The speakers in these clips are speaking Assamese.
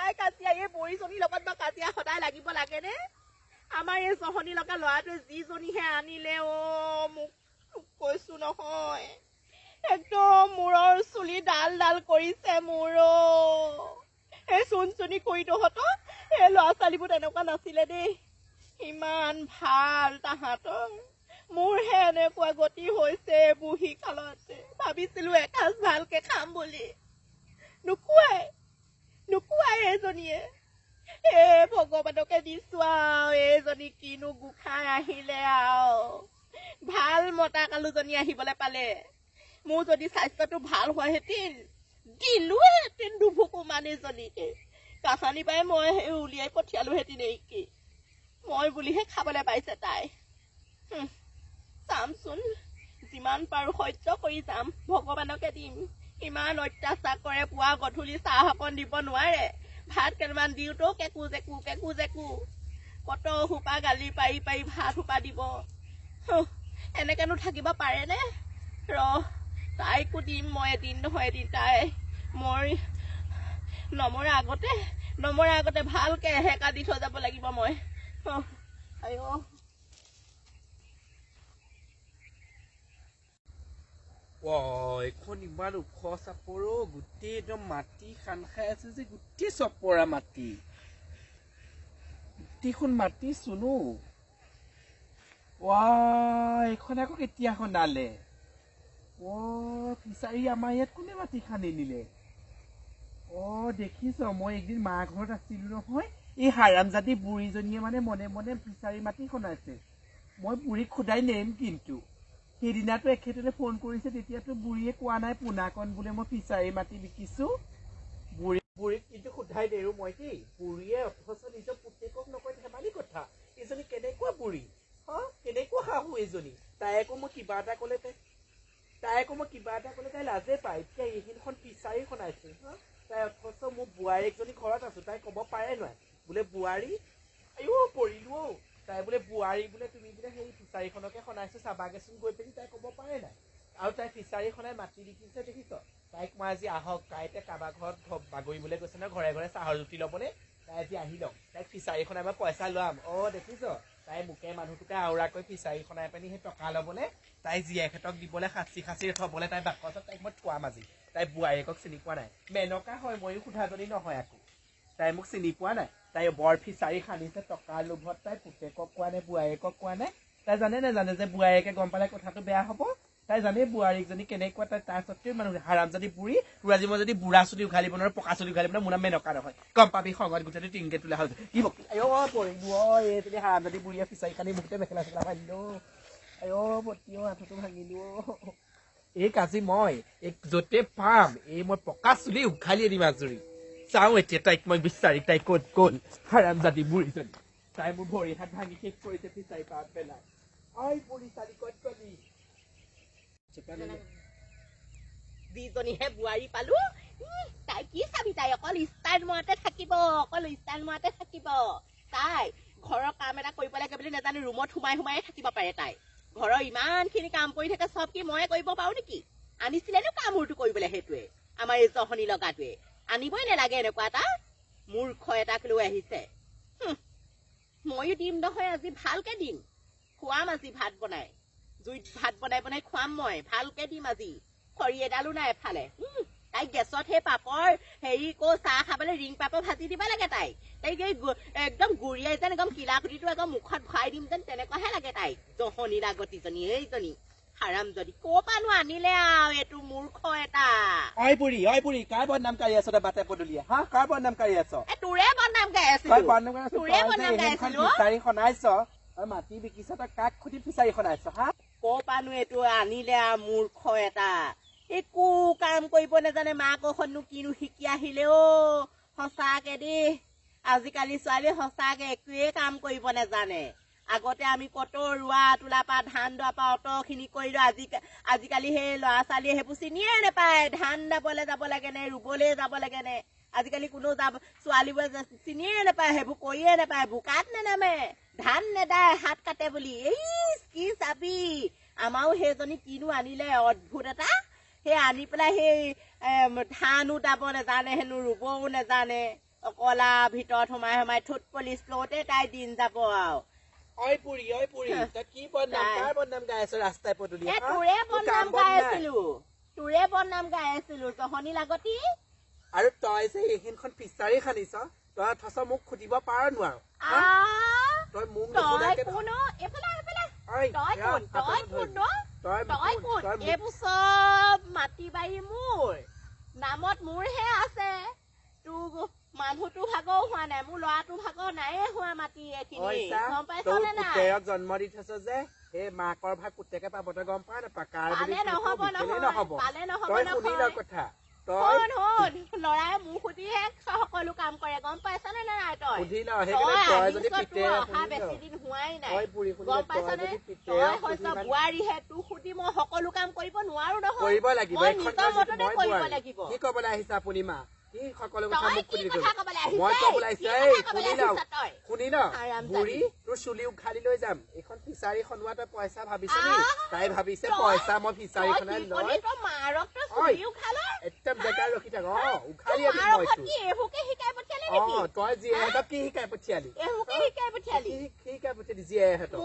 সদায় কাজিয়া এই বৰিজনীৰ লগত বা কাজিয়া সদায় লাগিব লাগেনে আমাৰ এই জহনী লগা ল'ৰাটোৱে যিজনীহে আনিলে মোক কৈছো নহয় একদম মূৰৰ চুলি ডাল ডাল কৰিছে মোৰ এই চুনচুনি খুৰীটোহঁতৰ এই ল'ৰা ছোৱালীবোৰ তেনেকুৱা নাছিলে দেই ইমান ভাল তাহাঁতৰ মোৰহে এনেকুৱা গতি হৈছে বুঢ়ী কালতে ভাবিছিলো এসাঁজ ভালকে খাম বুলি নোখোৱাই এজনীয়ে ভগৱানকে দিছো আৰু এইজনী কিনো গোখাই আহিলে আৰু ভাল মতা কালুজনী আহিবলৈ পালে মোৰ যদি স্বাস্থ্যটো ভাল হোৱাহেঁতেন দিলোহেঁতেন দুভুকু মানুহজনীকে কাহানি পাই মই উলিয়াই পঠিয়ালোহেঁতেন এইকে মই বুলিহে খাবলৈ পাইছে তাই চামচোন যিমান পাৰো সহ্য কৰি যাম ভগৱানকে দিম ইমান অত্যাচাৰ কৰে পুৱা গধূলি চাহ অকণ দিব নোৱাৰে ভাত কেইটামান দিওঁতো কেকু জেকু কত সোপা গালি পাৰি ভাত সোপা দিব এনেকেনো থাকিব পাৰেনে তাইকো দিম মই এদিন নহয় এদিন তাই মই নমৰা আগতে ভালকে হেকা দি থৈ যাব লাগিব মই আইও এখন ইমান ওখ চাপৰ গোটেই একদম মাটি খান খাই আছে যে গোটেই চপৰা মাটি গোটেইখন মাটি চুনো এইখন আকৌ কেতিয়া খন্দালে ফিচাৰী আমাৰ ইয়াত কোনে মাটি খান্দি নিলে দেখিছ মই একদিন মা ঘৰত আছিলো নহয় এই হাৰামজাদী বুঢ়ীজনীয়ে মানে মনে মনে ফিচাৰী মাটি খন্দাইছে মই বুঢ়ীক সোধাই নেম কিন্তু সেইদিনাটো এখেতলে ফোন কৰিছে তেতিয়াতো বুঢ়ীয়ে কোৱা নাই পোনাকণ বোলে মই ফিচাৰী মাটি বিকিছো বুঢ়ীক কিন্তু সোধাই দেৰো মই কি বুঢ়ীয়ে অথচ নিজৰ পুতেকক নকয় ধেমালি কথা এইজনী কেনেকুৱা বুঢ়ী কেনেকুৱা শাহু এইজনী তাই আকৌ মই কিবা এটা কলে তাই লাজে পায় এতিয়া এইখিনিখন ফিচাৰী খন্দাইছে তাই অথচ মোৰ বোৱাৰীজনী ঘৰত আছো তাই কব পাৰে নহয় বোলে বোৱাৰী পৰিলো তাই বোলে বোৱাৰী বোলে তুমি বোলে সেই ফিচাৰীখনকে খন্দাইছো চাবাগেচোন গৈ পিনি তাই কব পাৰে নাই আৰু তাই ফিচাৰী খন্দাই মাটি বিকিছে দেখিছ তাইক মই আজি আহক তাই এতিয়া কাৰোবাৰ ঘৰত বাগৰিবলৈ গৈছে ন ঘৰে ঘৰে চাহৰ জুতি ল'বলৈ তাই আজি আহি লওক তাইক ফিচাৰী খন্দাই মই পইচা লোৱাম দেখিছ তাই মোকে মানুহটোকে আওৰাকৈ ফিচাৰী খন্দাই পিনি সেই টকা ল'বলৈ তাই জীয়েকহঁতক দিবলৈ সাঁচি থবলৈ তাই বাকচত তাইক মই থোৱাম আজি তাই বোৱাৰীয়েকক চিনি পোৱা নাই মেনকা হয় ময়ো সোধাজনী নহয় আকৌ তাই মোক চিনি পোৱা নাই তাই বৰ ফিচাৰী খান্দিছে টকাৰ লোভত তাই পুতেকক কোৱা নাই বোৱাৰীয়েকক কোৱা নাই তাই জানে যে বোৱাৰীয়েকে গম পালে কথাটো বেয়া হব তাই জানে বোৱাৰীজনী কেনেকুৱা তাই তাৰ স্বত্তেও মানুহ হাৰামজাদী বুঢ়ী তোৰ আজি মই যদি বুঢ়া চুলি উঘালিব নোৱাৰো পকা চুলি উঘালিব নোৱাৰো মোৰ নাম মেনকা নহয় গম পাবি খঙত গোটেই টিংকে তোলা হ'ল কি পৰিলো এইজনী হাৰামজাদী বুঢ়ীয়ে ফিচাৰী খান্দি মুখতে মেখেলা চেখেলা ভাঙিলো পতিও আঁঠুটো ভাঙিলো এই কাজি মই য'তে পাম মই পকা চুলি উঘালিয়ে দিম আজৰি চাওঁ এতিয়া তাইক মই বিচাৰি তাই ক'ত গ'ল হাৰামজাদী বুঢ়ীজনী তাই মোৰ ভৰি হাত ভাঙি শেষ কৰিছে ফিচাৰী পাত পেলাই বুঢ়ী চালি ক'ত গলি যিজনীহে বোৱাৰী পালো তাই কি চাবি তাই অকল ষ্টাইল মৰাতে থাকিব তাই ঘৰৰ কাম এটা কৰিব লাগে বুলি নাজানো ৰুমত সোমাই থাকিব পাৰে তাই ঘৰৰ ইমান খিনি কাম কৰি থাকে চব কি ময়ে কৰিব পাৰো নেকি আনিছিলেনো কামোৰটো কৰিবলৈ সেইটোৱে আমাৰ এই জহনী লগাটোৱে আনিবই নালাগে এনেকুৱা এটা মূৰ্খ এটাক লৈ আহিছে ময়ো দিম নহয় আজি ভালকে দিম খুৱাম আজি ভাত বনাই জুইত ভাত বনাই খুৱাম মই ভালকে দিম আজি খৰি এডালো নাই এফালে তাইক গেছত সেই পাপৰ চাহ খাবলৈ ৰিং পাপৰ ভাজি দিব লাগে তাইক একদম গুৰিয়াই যেন একদম কিলাকুটিটো একদম মুখত ভৰাই দিম যেন তেনেকুৱাহে লাগে তাইক জহনী লাগতিজনী এইজনী হাৰামজাদী ক'ৰ পৰানো আনিলে আৰু এইটো মূৰ্খ এটা বুঢ়ী কাৰ বদনাম কাঢ়ি আছ বাটে পদূলিয়ে কাৰ বদনাম কাঢ়ি আছ তোৰে বদনাম গাই আছিলো ফিচাৰী খন্দাইছ মাটি বিকিছ তই কাক খুটি ফিচাৰী খন্দাইছ ক'ৰ পৰানো এইটো আনিলে আৰু মূৰ্খ এটা একো কাম কৰিব নাজানে মাকনো কিনো শিকি আহিলে সঁচাকে দেই আজিকালি ছোৱালী সঁচাকে একোৱে কাম কৰিব নাজানে আগতে আমি কত ৰোৱা তোলা পৰা ধান দোৱা পৰা অতখিনি কৰিলো আজিকালি সেই ল'ৰা ছোৱালীয়ে সেইবোৰ চিনিয়ে নাপায় ধান দাবলৈ যাব লাগে নে ৰুবলৈ যাব লাগে নে আজিকালি কোনো ছোৱালীবোৰে চিনিয়ে নাপায় সেইবোৰ কৰিয়ে নাপায় বোকাত নেনামে ধান নেদায় হাত কাটে বুলি কি চাবি আমাৰো সেইজনী কিনো আনিলে অদ্ভুত এটা সেই আনি পেলাই সেই ধানো দাব নেজানে হেনো ৰুবও নেজানে অকলা ভিতৰত সোমাই থুত পুলিচ লওঁতে তাই দিন যাব আৰু ঐ পুৰি তই কি বদনাম কাৰ বদনাম গাই আছ ৰাস্তাই পদূলি তোৰে বদনাম গাই আছিলো জহনী লাগতি আৰু তই যে এইখিনিখন ফিচাৰী খানিছ তই থছ মোক খুদিব পাৰ নোৱাৰ তই মোক এইবোৰ চব মাটি বাৰী মোৰ নামত মোৰহে আছে তোৰ মানুহটো ভাগৰ হোৱা নাই মোৰ ল'ৰাটো ভাগৰ নাইয়ে হোৱা মাটি এইখিনি গম পাইছ নে নাই জন্ম দি থৈছ যে এই মাকৰ ভাগ পুতেকে পাব তই গম পাৱ নাপাৱ কাৰ বুলি নহ'ব তই শুনি ল কথা ল'ৰাই মোক সুধিহে সকলো কাম কৰে গম পাইছ নে নাই তই অহা বেছি দিন হোৱাই নাই গম পাইছ নে তই হৈছ বোৱাৰীহে তোক সুধি মই সকলো কাম কৰিব নোৱাৰো নহয় কৰিব লাগিব নিজৰ মততে কৰিব লাগিব কি ক'বলৈ আহিছা আপুনি মা কি সকলো কথা মোক সুধি মই ক'বলৈ আহিছো শুনি ল বুঢ়ী তোৰ চুলি উঘালি লৈ যাম এইখন ফিচাৰী খনোৱা তই পইচা ভাবিছ নি তাই ভাবিছে পইচা মই ফিচাৰীখনে লৈ একদম জেগাত ৰখি থাক উঘালি আনিম মই তই জীয়েহঁতক কি শিকাই পঠিয়ালি শিকাই পঠিয়ালি জীয়েহঁতক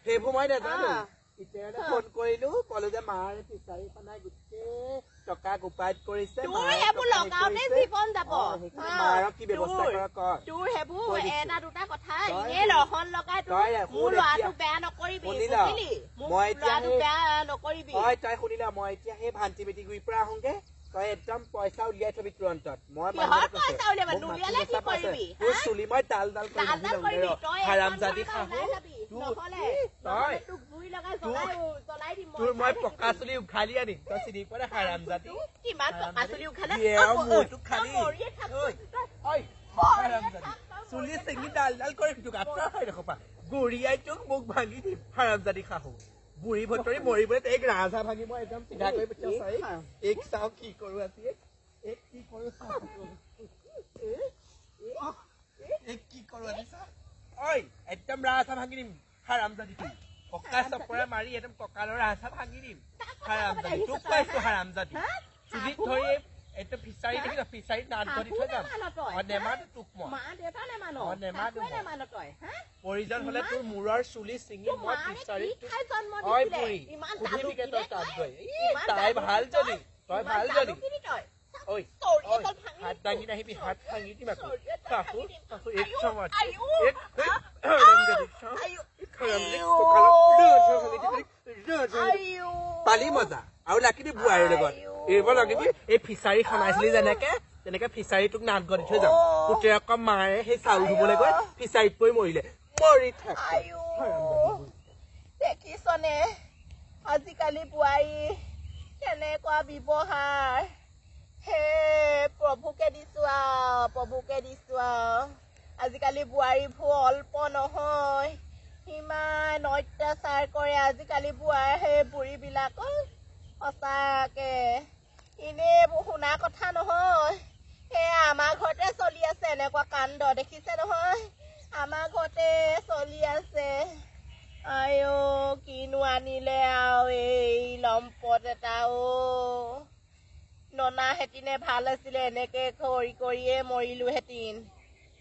সেইবোৰ মই নাজানো ফোন কৰিলো কলো যে মাৰ ফিচাৰী খনাই গোটেই টকা গোপাইত কৰিছে মাৰক কি ব্যৱস্থা কৰ তোৰ সেইবোৰ এটা দুটা কথা এনে ৰহন লগাই মোৰ ল'ৰাটোক বেয়া নকৰিবি তই শুনিলা মই এতিয়া সেই ভান্তি বেটি গুৰিৰ পৰা আহোগে তই একদম পইচা উলিয়াই থবি তুৰন্তত মই তোৰ চুলি মই ডাল হাৰামজাদি তোৰ মই পকা চুলি উঘালি আনিম তই চিনি পোৱা হাৰামজাদি চুলি চিঙি ডাল কৰি তোক আঁতৰা খাই দেখোপা গুৰিয়াই তোক মোক ভাঙি দিম হাৰামজাদি খাহো বুঢ়ী ভতৰি মৰিবলৈ এক ৰাজা ভাঙি মই একদম চিধা কৰি পঠিয়াই এক চাওঁ কি কৰো আজি কি কৰো একদম ৰাজা ভাঙি দিম হাৰামজাদি পকা চপৰা মাৰি একদম কঁকালৰ ৰাজা ভাঙি দিম হাৰামজাদি তোক পাইছো হাৰামজাদি চুলিত ধৰি একদম ফিচাৰী দেখি ফিচাৰীত নাট ধৰি থৈ যাম নেমানো তোক মই প্ৰয়োজন হলে তোৰ মূৰৰ চুলি চিঙি মই ফিচাৰীত তাই ভাল যদি তই ভাল যদি হাত দাঙি নাহিবি হাত ভাঙি দিম পালি মজা আৰু লাগিবি বোৱাৰীৰ লগত এইব লাগিবি এই ফিচাৰী খনাইছিলি যেনেকে ফিচাৰী তোক নাট গঢ়ি থৈ যাম পুতেৰক মাৰে সেই চাউল ধুবলৈ গৈ ফিচাৰীত পৰি মৰিলে মৰি থাক দেখিছনে আজিকালি বোৱাৰী কেনেকুৱা ব্যৱহাৰ হে প্ৰভুকে দিছো আজিকালি বোৱাৰীবোৰ অল্প নহয় ইমান অত্যাচাৰ কৰে আজিকালি সেই বুঢ়ীবিলাকক সঁচাকে এনেবোৰ শুনা কথা নহয় সেয়া আমাৰ ঘৰতে চলি আছে এনেকুৱা কাণ্ড দেখিছে নহয় আমাৰ ঘৰতে চলি আছে আইও কিনো আনিলে আৰু এই লম্পট এটা ননা হেতিনে ভাল আছিলে এনেকে কৰিয়ে মৰিলো হেতিন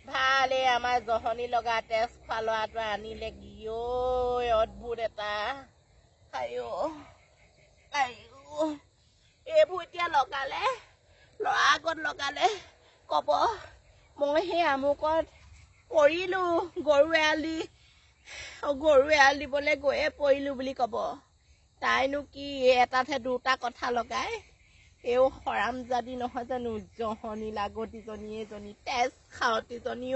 ভালে আমাৰ জহনী লগা তেজ খোৱা ল'ৰাটো আনিলে গিয়ে অদ্ভুত এটা আইও এইবোৰ এতিয়া লগালে ল'ৰা আগত লগালে কব মই সেই আমুকত পৰিলো গৰু এৰাল দিবলৈ গৈয়ে পৰিলো বুলি কব তাইনো কি এটাতহে দুটা কথা লগাই এও হৰামজাদি নহয় জানো জহনী লাগতিজনী এজনী তেজ খাৱতীজনী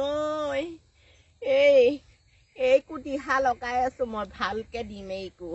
এইকো দিহা লগাই আছো মই ভালকে দিম এইকো